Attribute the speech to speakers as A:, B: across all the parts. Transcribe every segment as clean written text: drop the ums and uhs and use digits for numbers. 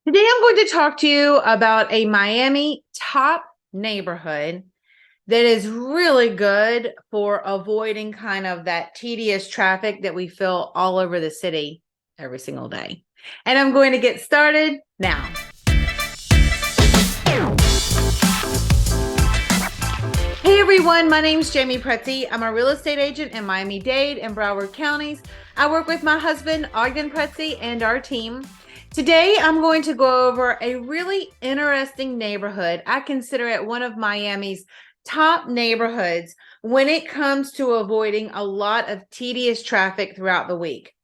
A: Today, I'm going to talk to you about a Miami top neighborhood that is really good for avoiding kind of that tedious traffic that we feel all over the city every single day. And I'm going to get started now. Hey everyone, my name's Jamey Prezzi. I'm a real estate agent in Miami-Dade and Broward counties. I work with my husband, Ognjen Prezzi, and our team. Today, I'm going to go over a really interesting neighborhood. I consider it one of Miami's top neighborhoods when it comes to avoiding a lot of tedious traffic throughout the week.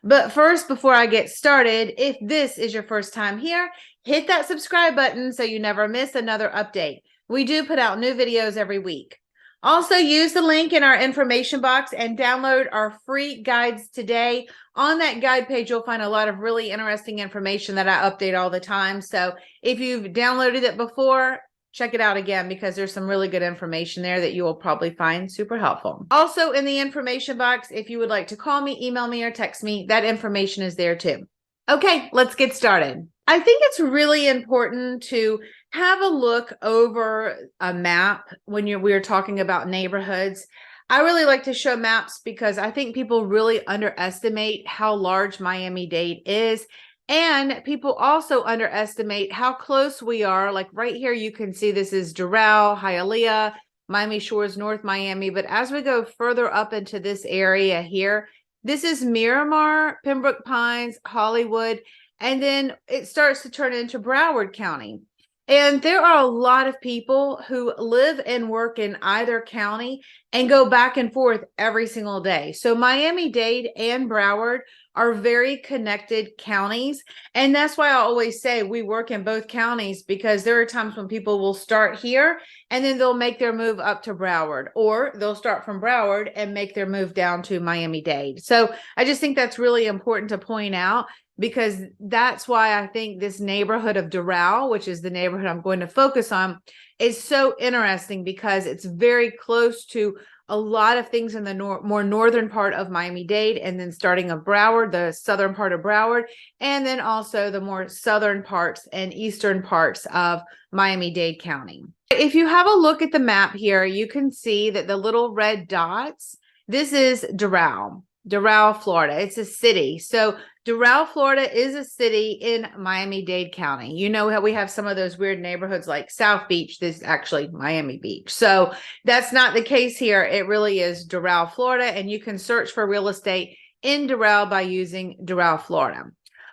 A: But first, before I get started, if this is your first time here, hit that subscribe button so you never miss another update. We do put out new videos every week. Also, use the link in our information box and download our free guides today. On that guide page, you'll find a lot of really interesting information that I update all the time. So if you've downloaded it before, check it out again because there's some really good information there that you will probably find super helpful. Also in the information box, if you would like to call me, email me, or text me, that information is there too. Okay, let's get started. I think it's really important to have a look over a map when we're talking about neighborhoods. I really like to show maps because I think people really underestimate how large Miami-Dade is. And people also underestimate how close we are. Like right here, you can see this is Doral, Hialeah, Miami Shores, North Miami. But as we go further up into this area here, this is Miramar, Pembroke Pines, Hollywood, and then it starts to turn into Broward County. And there are a lot of people who live and work in either county and go back and forth every single day. So Miami-Dade and Broward are very connected counties. And that's why I always say we work in both counties, because there are times when people will start here and then they'll make their move up to Broward, or they'll start from Broward and make their move down to Miami-Dade. So I just think that's really important to point out, because that's why I think this neighborhood of Doral, which is the neighborhood I'm going to focus on, is so interesting because it's very close to a lot of things in the more northern part of Miami-Dade, and then starting of Broward, the southern part of Broward, and then also the more southern parts and eastern parts of Miami-Dade County. If you have a look at the map here, you can see that the little red dots, this is Doral, Florida. It's a city. So Doral, Florida is a city in Miami-Dade County. You know how we have some of those weird neighborhoods like South Beach. This is actually Miami Beach. So that's not the case here. It really is Doral, Florida, and you can search for real estate in Doral by using Doral, Florida.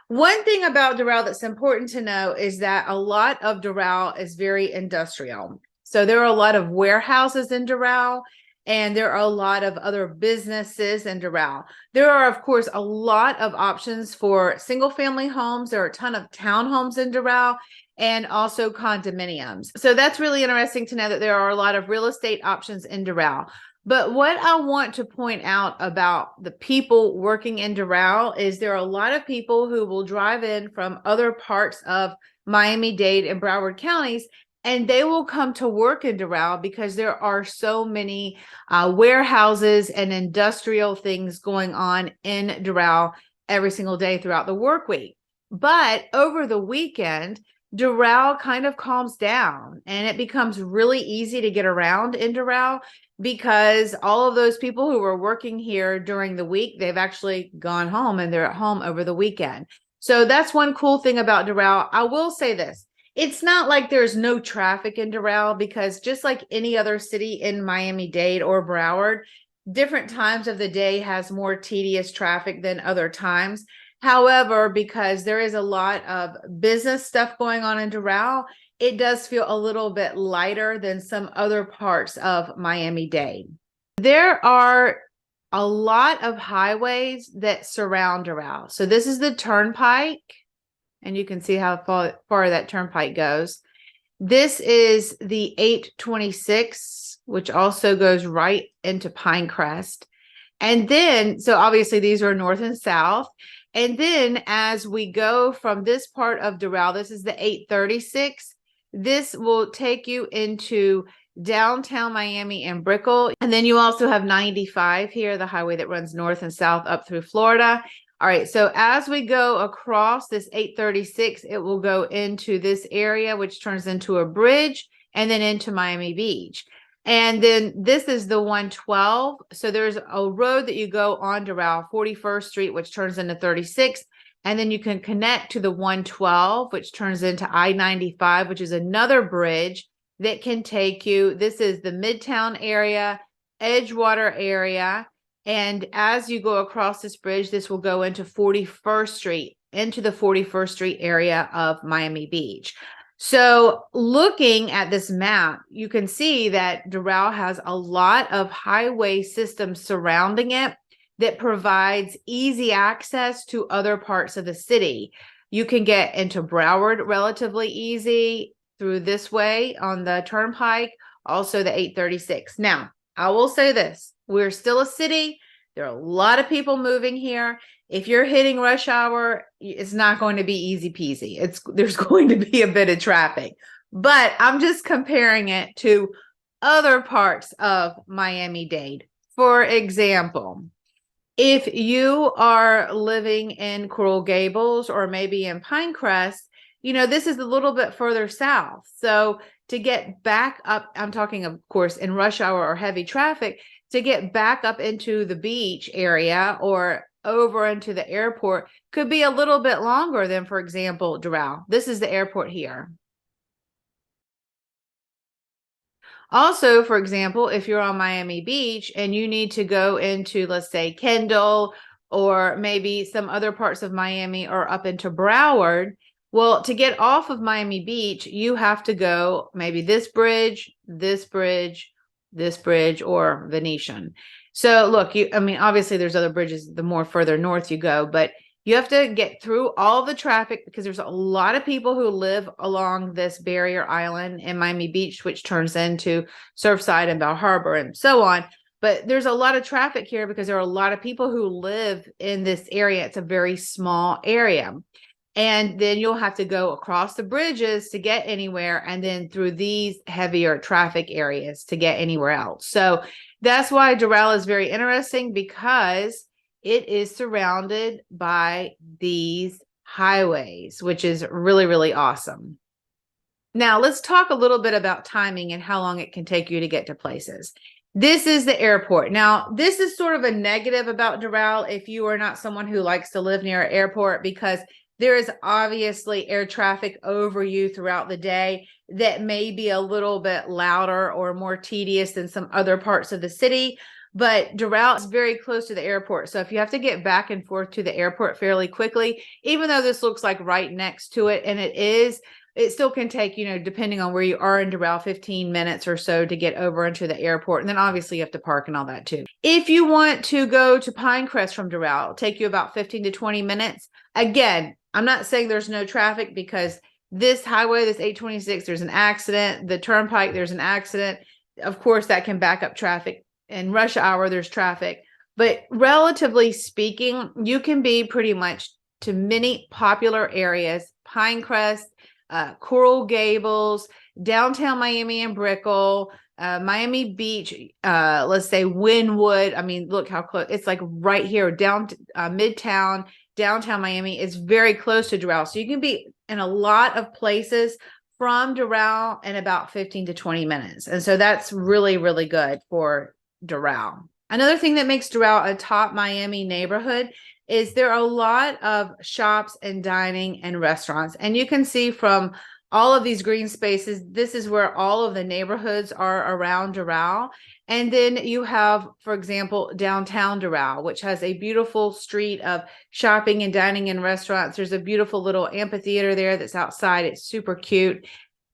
A: One thing about Doral that's important to know is that a lot of Doral is very industrial. So there are a lot of warehouses in Doral, and there are a lot of other businesses in Doral. There are, of course, a lot of options for single-family homes. There are a ton of townhomes in Doral and also condominiums. So that's really interesting to know that there are a lot of real estate options in Doral. But what I want to point out about the people working in Doral is there are a lot of people who will drive in from other parts of Miami-Dade and Broward counties, and they will come to work in Doral because there are so many warehouses and industrial things going on in Doral every single day throughout the work week. But over the weekend, Doral kind of calms down and it becomes really easy to get around in Doral, because all of those people who were working here during the week, they've actually gone home and they're at home over the weekend. So that's one cool thing about Doral. I will say this. It's not like there's no traffic in Doral, because just like any other city in Miami-Dade or Broward, different times of the day has more tedious traffic than other times. However, because there is a lot of business stuff going on in Doral, it does feel a little bit lighter than some other parts of Miami-Dade. There are a lot of highways that surround Doral. So this is the Turnpike, and you can see how far that turnpike goes. This is the 826, which also goes right into Pinecrest. And then, so obviously these are north and south. And then as we go from this part of Doral, this is the 836. This will take you into downtown Miami and Brickell. And then you also have 95 here, the highway that runs north and south up through Florida. All right, so as we go across this 836, it will go into this area, which turns into a bridge and then into Miami Beach. And then this is the 112. So there's a road that you go on Doral, 41st Street, which turns into 36. And then you can connect to the 112, which turns into I-95, which is another bridge that can take you. This is the Midtown area, Edgewater area. And as you go across this bridge, this will go into 41st Street, into the 41st Street area of Miami Beach. So looking at this map, you can see that Doral has a lot of highway systems surrounding it that provides easy access to other parts of the city. You can get into Broward relatively easy through this way on the Turnpike, also the 836. Now, I will say this, we're still a city. There are a lot of people moving here. If you're hitting rush hour, it's not going to be easy peasy. There's going to be a bit of traffic, but I'm just comparing it to other parts of Miami-Dade. For example, if you are living in Coral Gables or maybe in Pinecrest, you know, this is a little bit further south. So to get back up, I'm talking, of course, in rush hour or heavy traffic, to get back up into the beach area or over into the airport could be a little bit longer than, for example, Doral. This is the airport here. Also, for example, if you're on Miami Beach and you need to go into, let's say, Kendall or maybe some other parts of Miami or up into Broward, well, to get off of Miami Beach, you have to go maybe this bridge, this bridge, this bridge, or Venetian. So look, I mean, obviously there's other bridges the more further north you go, but you have to get through all the traffic because there's a lot of people who live along this barrier island in Miami Beach, which turns into Surfside and Bal Harbour and so on. But there's a lot of traffic here because there are a lot of people who live in this area. It's a very small area. And then you'll have to go across the bridges to get anywhere, and then through these heavier traffic areas to get anywhere else. So that's why Doral is very interesting, because it is surrounded by these highways, which is really, really awesome. Now, let's talk a little bit about timing and how long it can take you to get to places. This is the airport. Now, this is sort of a negative about Doral if you are not someone who likes to live near an airport, because there is obviously air traffic over you throughout the day that may be a little bit louder or more tedious than some other parts of the city. But Doral is very close to the airport. So if you have to get back and forth to the airport fairly quickly, even though this looks like right next to it, and it still can take, you know, depending on where you are in Doral, 15 minutes or so to get over into the airport. And then obviously you have to park and all that too. If you want to go to Pinecrest from Doral, it'll take you about 15 to 20 minutes. Again, I'm not saying there's no traffic, because this highway, this 826, there's an accident. The Turnpike, there's an accident. Of course, that can back up traffic. In rush hour, there's traffic. But relatively speaking, you can be pretty much to many popular areas: Pinecrest, Coral Gables, downtown Miami and Brickell, Miami Beach, let's say Wynwood. I mean, look how close. It's like right here, down Midtown, downtown Miami is very close to Doral. So you can be in a lot of places from Doral in about 15 to 20 minutes. And so that's really, really good for Doral. Another thing that makes Doral a top Miami neighborhood is there are a lot of shops and dining and restaurants. And you can see from all of these green spaces, this is where all of the neighborhoods are around Doral. And then you have, for example, downtown Doral, which has a beautiful street of shopping and dining and restaurants. There's a beautiful little amphitheater there that's outside. It's super cute.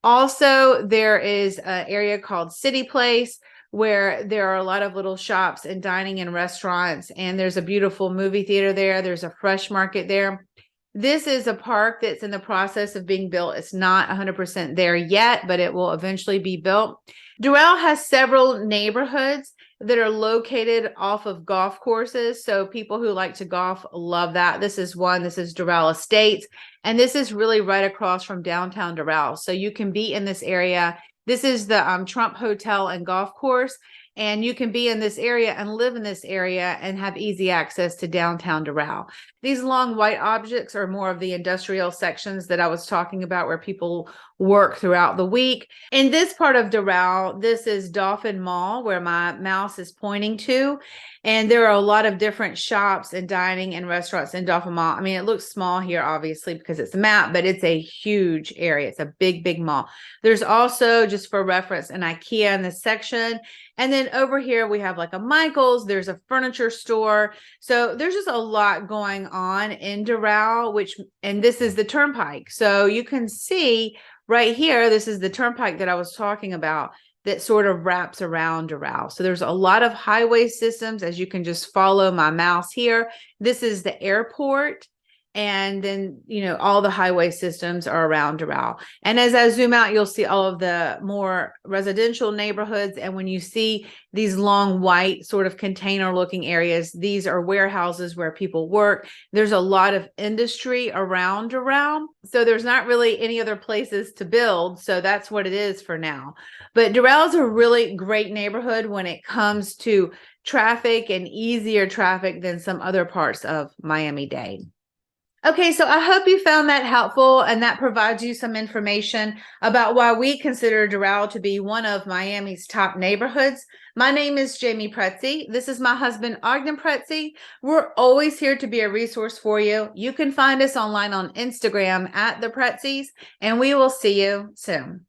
A: Also, there is an area called City Place, where there are a lot of little shops and dining and restaurants. And there's a beautiful movie theater there. There's a fresh market there. This is a park that's in the process of being built. It's not 100% there yet, but it will eventually be built. Doral has several neighborhoods that are located off of golf courses. So people who like to golf love that. This is one. This is Doral Estates. And this is really right across from downtown Doral. So you can be in this area. This is the Trump Hotel and Golf Course. And you can be in this area and live in this area and have easy access to downtown Doral. These long white objects are more of the industrial sections that I was talking about where people work throughout the week. In this part of Doral, this is Dolphin Mall where my mouse is pointing to. And there are a lot of different shops and dining and restaurants in Dolphin Mall. I mean, it looks small here, obviously, because it's a map, but it's a huge area. It's a big, big mall. There's also, just for reference, an IKEA in this section. And then over here, we have like a Michael's. There's a furniture store. So there's just a lot going on in Doral, and this is the turnpike. So you can see right here, this is the turnpike that I was talking about that sort of wraps around Doral. So there's a lot of highway systems, as you can just follow my mouse here. This is the airport. And then, all the highway systems are around Doral. And as I zoom out, you'll see all of the more residential neighborhoods. And when you see these long white sort of container looking areas, these are warehouses where people work. There's a lot of industry around Doral. So there's not really any other places to build. So that's what it is for now. But Doral is a really great neighborhood when it comes to traffic, and easier traffic than some other parts of Miami-Dade. Okay, so I hope you found that helpful, and that provides you some information about why we consider Doral to be one of Miami's top neighborhoods. My name is Jamey Prezzi. This is my husband, Ognjen Prezzi. We're always here to be a resource for you. You can find us online on Instagram @the Prezzis, and we will see you soon.